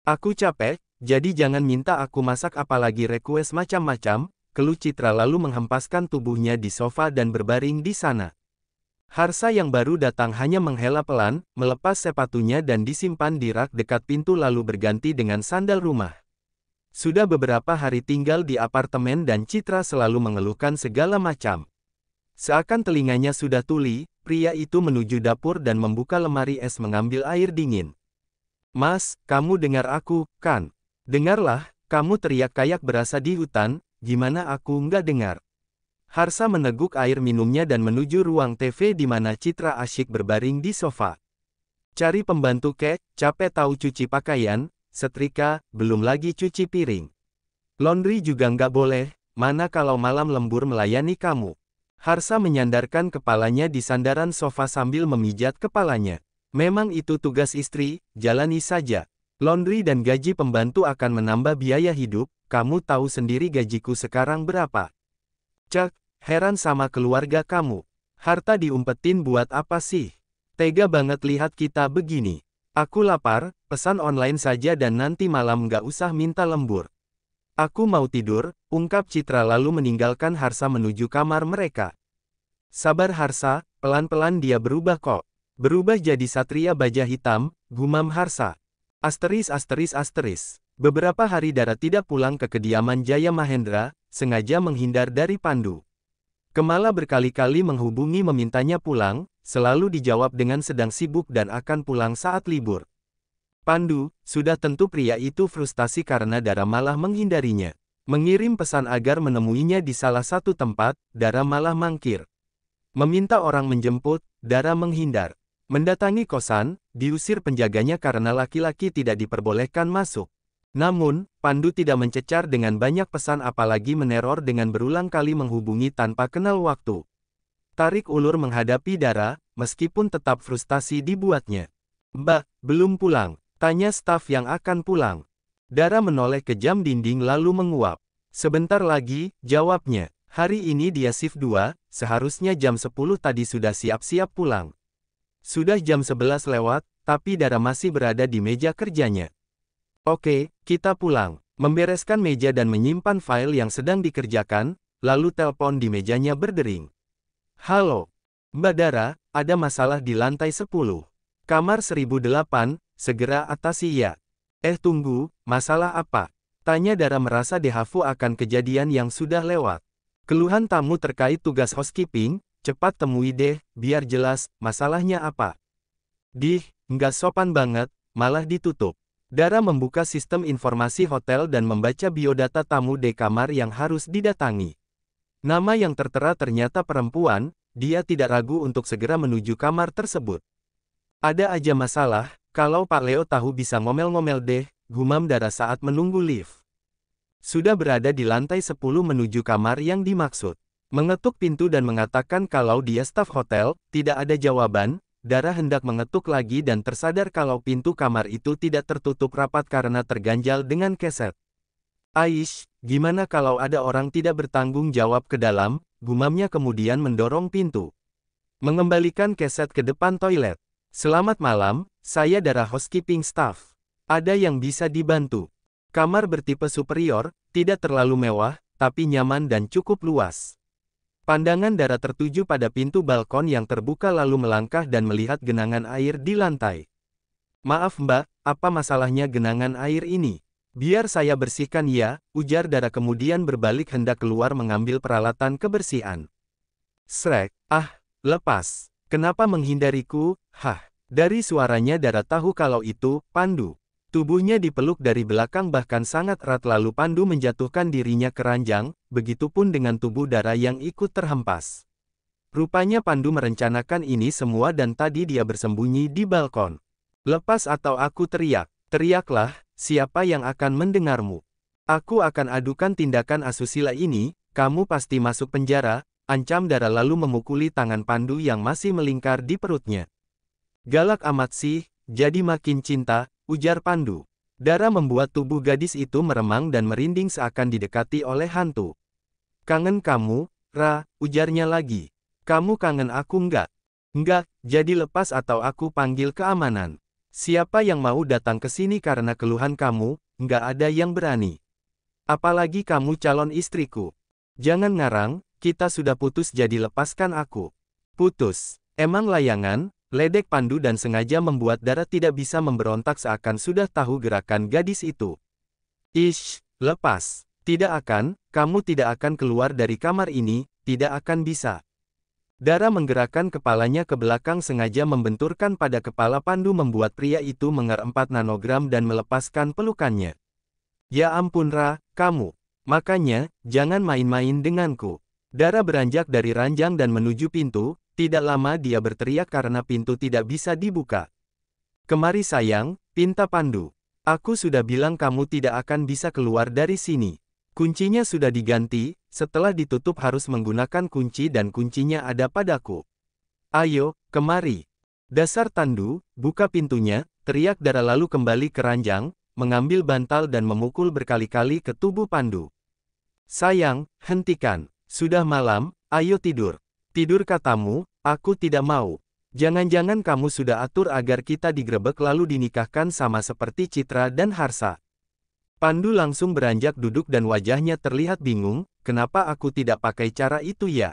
Aku capek, jadi jangan minta aku masak apalagi request macam-macam, keluh Citra lalu menghempaskan tubuhnya di sofa dan berbaring di sana. Harsa yang baru datang hanya menghela pelan, melepas sepatunya dan disimpan di rak dekat pintu lalu berganti dengan sandal rumah. Sudah beberapa hari tinggal di apartemen dan Citra selalu mengeluhkan segala macam. Seakan telinganya sudah tuli, pria itu menuju dapur dan membuka lemari es mengambil air dingin. Mas, kamu dengar aku, kan? Dengarlah, kamu teriak kayak berasa di hutan, gimana aku nggak dengar? Harsa meneguk air minumnya dan menuju ruang TV di mana Citra asyik berbaring di sofa. Cari pembantu kek, capek tahu cuci pakaian, setrika, belum lagi cuci piring. Laundry juga nggak boleh, mana kalau malam lembur melayani kamu. Harsa menyandarkan kepalanya di sandaran sofa sambil memijat kepalanya. Memang itu tugas istri, jalani saja. Laundry dan gaji pembantu akan menambah biaya hidup, kamu tahu sendiri gajiku sekarang berapa. Cek, heran sama keluarga kamu. Harta diumpetin buat apa sih? Tega banget lihat kita begini. Aku lapar, pesan online saja dan nanti malam nggak usah minta lembur. Aku mau tidur, ungkap Citra lalu meninggalkan Harsa menuju kamar mereka. Sabar Harsa, pelan-pelan dia berubah kok. Berubah jadi satria baja hitam, gumam Harsa. Asteris. Beberapa hari Dara tidak pulang ke kediaman Jaya Mahendra, sengaja menghindar dari Pandu. Kemala berkali-kali menghubungi memintanya pulang, selalu dijawab dengan sedang sibuk dan akan pulang saat libur. Pandu, sudah tentu pria itu frustasi karena Dara malah menghindarinya. Mengirim pesan agar menemuinya di salah satu tempat, Dara malah mangkir. Meminta orang menjemput, Dara menghindar. Mendatangi kosan, diusir penjaganya karena laki-laki tidak diperbolehkan masuk. Namun, Pandu tidak mencecar dengan banyak pesan apalagi meneror dengan berulang kali menghubungi tanpa kenal waktu. Tarik ulur menghadapi Dara, meskipun tetap frustasi dibuatnya. Mbak, belum pulang, tanya staf yang akan pulang. Dara menoleh ke jam dinding lalu menguap. Sebentar lagi, jawabnya. Hari ini dia shift 2, seharusnya jam 10 tadi sudah siap-siap pulang. Sudah jam 11 lewat, tapi Dara masih berada di meja kerjanya. Oke, kita pulang. Membereskan meja dan menyimpan file yang sedang dikerjakan, lalu telepon di mejanya berdering. Halo, Mbak Dara, ada masalah di lantai 10. Kamar 1008, segera atasi ya. Tunggu, masalah apa? Tanya Dara merasa dehafu akan kejadian yang sudah lewat. Keluhan tamu terkait tugas housekeeping, cepat temui deh, biar jelas, masalahnya apa. Nggak sopan banget, malah ditutup. Dara membuka sistem informasi hotel dan membaca biodata tamu di kamar yang harus didatangi. Nama yang tertera ternyata perempuan, dia tidak ragu untuk segera menuju kamar tersebut. Ada aja masalah, kalau Pak Leo tahu bisa ngomel-ngomel deh, gumam Dara saat menunggu lift. Sudah berada di lantai 10 menuju kamar yang dimaksud. Mengetuk pintu dan mengatakan kalau dia staf hotel, tidak ada jawaban, Dara hendak mengetuk lagi dan tersadar kalau pintu kamar itu tidak tertutup rapat karena terganjal dengan keset. Aish, gimana kalau ada orang tidak bertanggung jawab ke dalam, gumamnya kemudian mendorong pintu. Mengembalikan keset ke depan toilet. Selamat malam, saya Dara housekeeping staff. Ada yang bisa dibantu? Kamar bertipe superior, tidak terlalu mewah, tapi nyaman dan cukup luas. Pandangan Dara tertuju pada pintu balkon yang terbuka lalu melangkah dan melihat genangan air di lantai. Maaf Mbak, apa masalahnya genangan air ini? Biar saya bersihkan ya, ujar Dara kemudian berbalik hendak keluar mengambil peralatan kebersihan. Srek, lepas. Kenapa menghindariku? Dari suaranya Dara tahu kalau itu, Pandu. Tubuhnya dipeluk dari belakang bahkan sangat erat lalu Pandu menjatuhkan dirinya ke ranjang, begitupun dengan tubuh Dara yang ikut terhempas. Rupanya Pandu merencanakan ini semua dan tadi dia bersembunyi di balkon. Lepas atau aku teriak. Teriaklah, siapa yang akan mendengarmu? Aku akan adukan tindakan asusila ini, kamu pasti masuk penjara, ancam Dara lalu memukuli tangan Pandu yang masih melingkar di perutnya. Galak amat sih, jadi makin cinta, ujar Pandu. Dara membuat tubuh gadis itu meremang dan merinding seakan didekati oleh hantu. Kangen kamu, Ra, ujarnya lagi. Kamu kangen aku nggak? Nggak, jadi lepas atau aku panggil keamanan. Siapa yang mau datang ke sini karena keluhan kamu, nggak ada yang berani. Apalagi kamu calon istriku. Jangan ngarang, kita sudah putus jadi lepaskan aku. Putus. Emang layangan, ledek Pandu dan sengaja membuat Dara tidak bisa memberontak seakan sudah tahu gerakan gadis itu. Ish, lepas. Tidak akan, kamu tidak akan keluar dari kamar ini, tidak akan bisa. Dara menggerakkan kepalanya ke belakang sengaja membenturkan pada kepala Pandu membuat pria itu menger 4 nanogram dan melepaskan pelukannya. Ya ampun Ra, kamu. Makanya, jangan main-main denganku. Dara beranjak dari ranjang dan menuju pintu, tidak lama dia berteriak karena pintu tidak bisa dibuka. Kemari sayang, pinta Pandu. Aku sudah bilang kamu tidak akan bisa keluar dari sini. Kuncinya sudah diganti, setelah ditutup harus menggunakan kunci dan kuncinya ada padaku. Ayo, kemari. Dasar tandu, buka pintunya, teriak Dara lalu kembali ke ranjang, mengambil bantal dan memukul berkali-kali ke tubuh Pandu. Sayang, hentikan. Sudah malam, ayo tidur. Tidur katamu, aku tidak mau. Jangan-jangan kamu sudah atur agar kita digerebek lalu dinikahkan sama seperti Citra dan Harsa. Pandu langsung beranjak duduk dan wajahnya terlihat bingung, kenapa aku tidak pakai cara itu ya?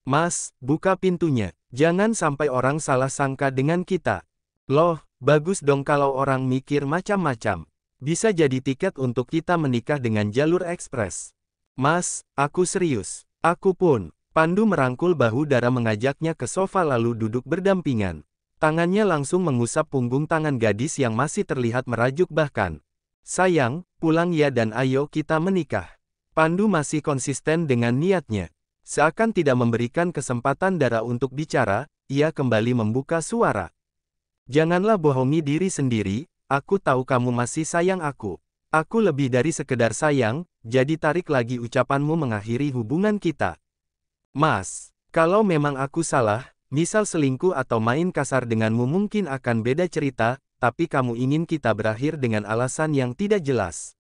Mas, buka pintunya. Jangan sampai orang salah sangka dengan kita. Loh, bagus dong kalau orang mikir macam-macam. Bisa jadi tiket untuk kita menikah dengan jalur ekspres. Mas, aku serius. Aku pun. Pandu merangkul bahu Dara mengajaknya ke sofa lalu duduk berdampingan. Tangannya langsung mengusap punggung tangan gadis yang masih terlihat merajuk bahkan. Sayang, pulang ya dan ayo kita menikah. Pandu masih konsisten dengan niatnya. Seakan tidak memberikan kesempatan Dara untuk bicara, ia kembali membuka suara. Janganlah bohongi diri sendiri, aku tahu kamu masih sayang aku. Aku lebih dari sekedar sayang, jadi tarik lagi ucapanmu mengakhiri hubungan kita. Mas, kalau memang aku salah, misal selingkuh atau main kasar denganmu mungkin akan beda cerita, tapi kamu ingin kita berakhir dengan alasan yang tidak jelas.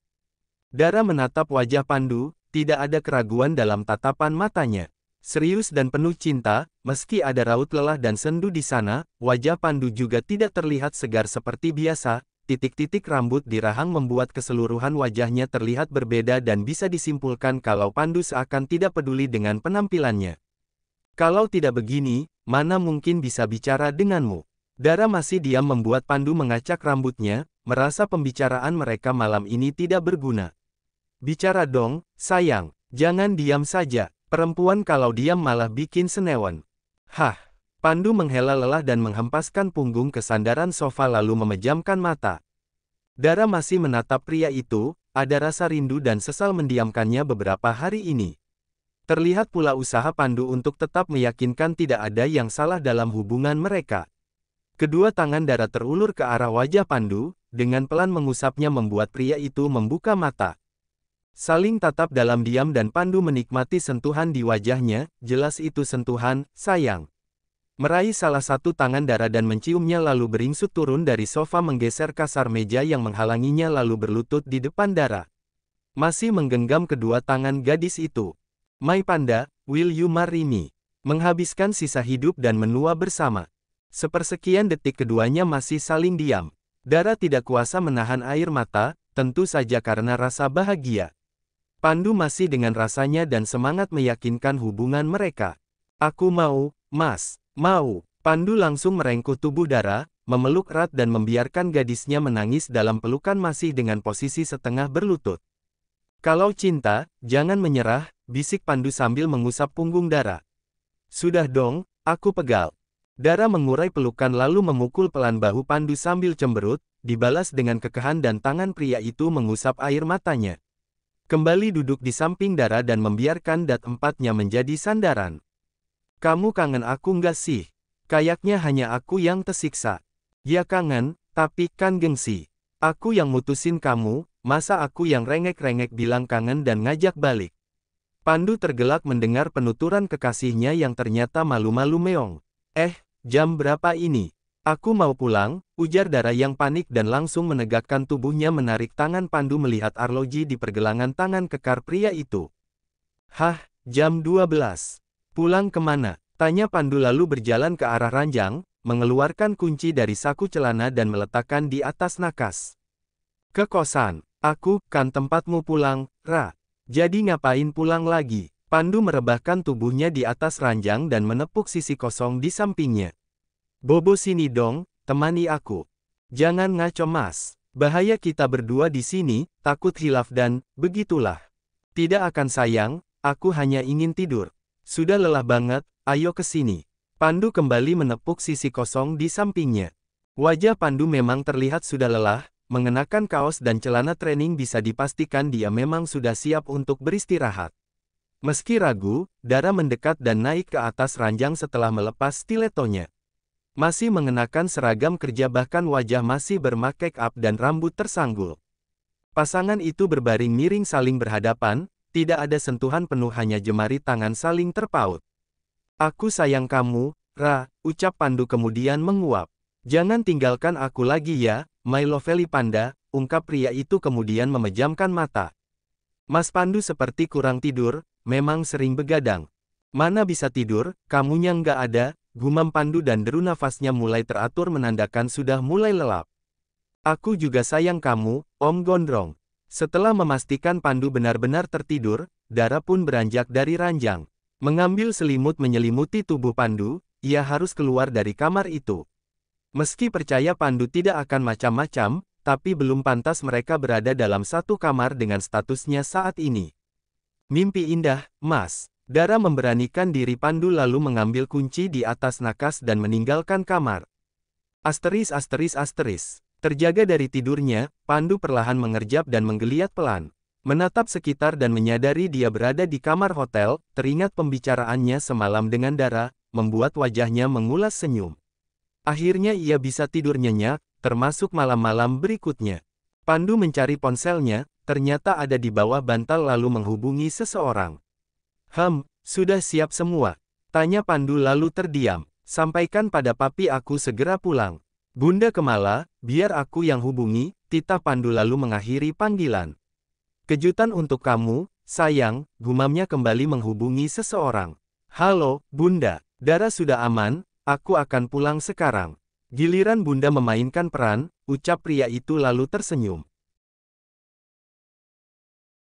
Dara menatap wajah Pandu, tidak ada keraguan dalam tatapan matanya. Serius dan penuh cinta, meski ada raut lelah dan sendu di sana, wajah Pandu juga tidak terlihat segar seperti biasa, titik-titik rambut di rahang membuat keseluruhan wajahnya terlihat berbeda dan bisa disimpulkan kalau Pandu seakan tidak peduli dengan penampilannya. Kalau tidak begini, mana mungkin bisa bicara denganmu? Dara masih diam membuat Pandu mengacak rambutnya, merasa pembicaraan mereka malam ini tidak berguna. Bicara dong, sayang, jangan diam saja, perempuan kalau diam malah bikin senewan. Hah, Pandu menghela lelah dan menghempaskan punggung ke sandaran sofa lalu memejamkan mata. Dara masih menatap pria itu, ada rasa rindu dan sesal mendiamkannya beberapa hari ini. Terlihat pula usaha Pandu untuk tetap meyakinkan tidak ada yang salah dalam hubungan mereka. Kedua tangan Dara terulur ke arah wajah Pandu, dengan pelan mengusapnya membuat pria itu membuka mata. Saling tatap dalam diam dan Pandu menikmati sentuhan di wajahnya, jelas itu sentuhan, sayang. Meraih salah satu tangan Dara dan menciumnya lalu beringsut turun dari sofa menggeser kasar meja yang menghalanginya lalu berlutut di depan Dara. Masih menggenggam kedua tangan gadis itu. My Panda, will you marry me? Menghabiskan sisa hidup dan menua bersama. Sepersekian detik keduanya masih saling diam. Dara tidak kuasa menahan air mata, tentu saja karena rasa bahagia. Pandu masih dengan rasanya dan semangat meyakinkan hubungan mereka. Aku mau, Mas, mau. Pandu langsung merengkuh tubuh Dara, memeluk erat dan membiarkan gadisnya menangis dalam pelukan masih dengan posisi setengah berlutut. Kalau cinta, jangan menyerah, bisik Pandu sambil mengusap punggung Dara. Sudah dong, aku pegal. Dara mengurai pelukan lalu memukul pelan bahu Pandu sambil cemberut, dibalas dengan kekehan dan tangan pria itu mengusap air matanya. Kembali duduk di samping Dara dan membiarkan dat empatnya menjadi sandaran. Kamu kangen aku nggak sih? Kayaknya hanya aku yang tersiksa. Ya kangen, tapi kan gengsi. Aku yang mutusin kamu, masa aku yang rengek-rengek bilang kangen dan ngajak balik. Pandu tergelak mendengar penuturan kekasihnya yang ternyata malu-malu meong. Jam berapa ini? Aku mau pulang, ujar Dara yang panik dan langsung menegakkan tubuhnya menarik tangan Pandu melihat arloji di pergelangan tangan kekar pria itu. Hah, jam 12. Pulang kemana? Tanya Pandu lalu berjalan ke arah ranjang, mengeluarkan kunci dari saku celana dan meletakkan di atas nakas. Ke kosan. Aku kan tempatmu pulang, Ra. Jadi ngapain pulang lagi? Pandu merebahkan tubuhnya di atas ranjang dan menepuk sisi kosong di sampingnya. Bobo sini dong, temani aku. Jangan ngaco mas. Bahaya kita berdua di sini, takut hilaf dan, begitulah. Tidak akan sayang, aku hanya ingin tidur. Sudah lelah banget, ayo ke sini. Pandu kembali menepuk sisi kosong di sampingnya. Wajah Pandu memang terlihat sudah lelah, mengenakan kaos dan celana training bisa dipastikan dia memang sudah siap untuk beristirahat. Meski ragu, Dara mendekat dan naik ke atas ranjang setelah melepas stiletonya. Masih mengenakan seragam kerja bahkan wajah masih bermake up dan rambut tersanggul. Pasangan itu berbaring miring saling berhadapan, tidak ada sentuhan penuh hanya jemari tangan saling terpaut. Aku sayang kamu, Ra, ucap Pandu kemudian menguap. Jangan tinggalkan aku lagi ya, my lovely panda, ungkap pria itu kemudian memejamkan mata. Mas Pandu seperti kurang tidur, memang sering begadang. Mana bisa tidur, kamunya nggak ada, gumam Pandu dan deru nafasnya mulai teratur menandakan sudah mulai lelap. Aku juga sayang kamu, Om Gondrong. Setelah memastikan Pandu benar-benar tertidur, Dara pun beranjak dari ranjang. Mengambil selimut menyelimuti tubuh Pandu, ia harus keluar dari kamar itu. Meski percaya Pandu tidak akan macam-macam, tapi belum pantas mereka berada dalam satu kamar dengan statusnya saat ini. Mimpi indah, Mas. Dara memberanikan diri Pandu lalu mengambil kunci di atas nakas dan meninggalkan kamar. Asteris. Terjaga dari tidurnya, Pandu perlahan mengerjap dan menggeliat pelan. Menatap sekitar dan menyadari dia berada di kamar hotel, teringat pembicaraannya semalam dengan Dara, membuat wajahnya mengulas senyum. Akhirnya ia bisa tidur nyenyak, termasuk malam-malam berikutnya. Pandu mencari ponselnya, ternyata ada di bawah bantal lalu menghubungi seseorang. Sudah siap semua? Tanya Pandu lalu terdiam. Sampaikan pada papi aku segera pulang. Bunda Kemala, biar aku yang hubungi, titah Pandu lalu mengakhiri panggilan. Kejutan untuk kamu, sayang, gumamnya kembali menghubungi seseorang. Halo, Bunda, Dara sudah aman, aku akan pulang sekarang. Giliran Bunda memainkan peran, ucap pria itu lalu tersenyum.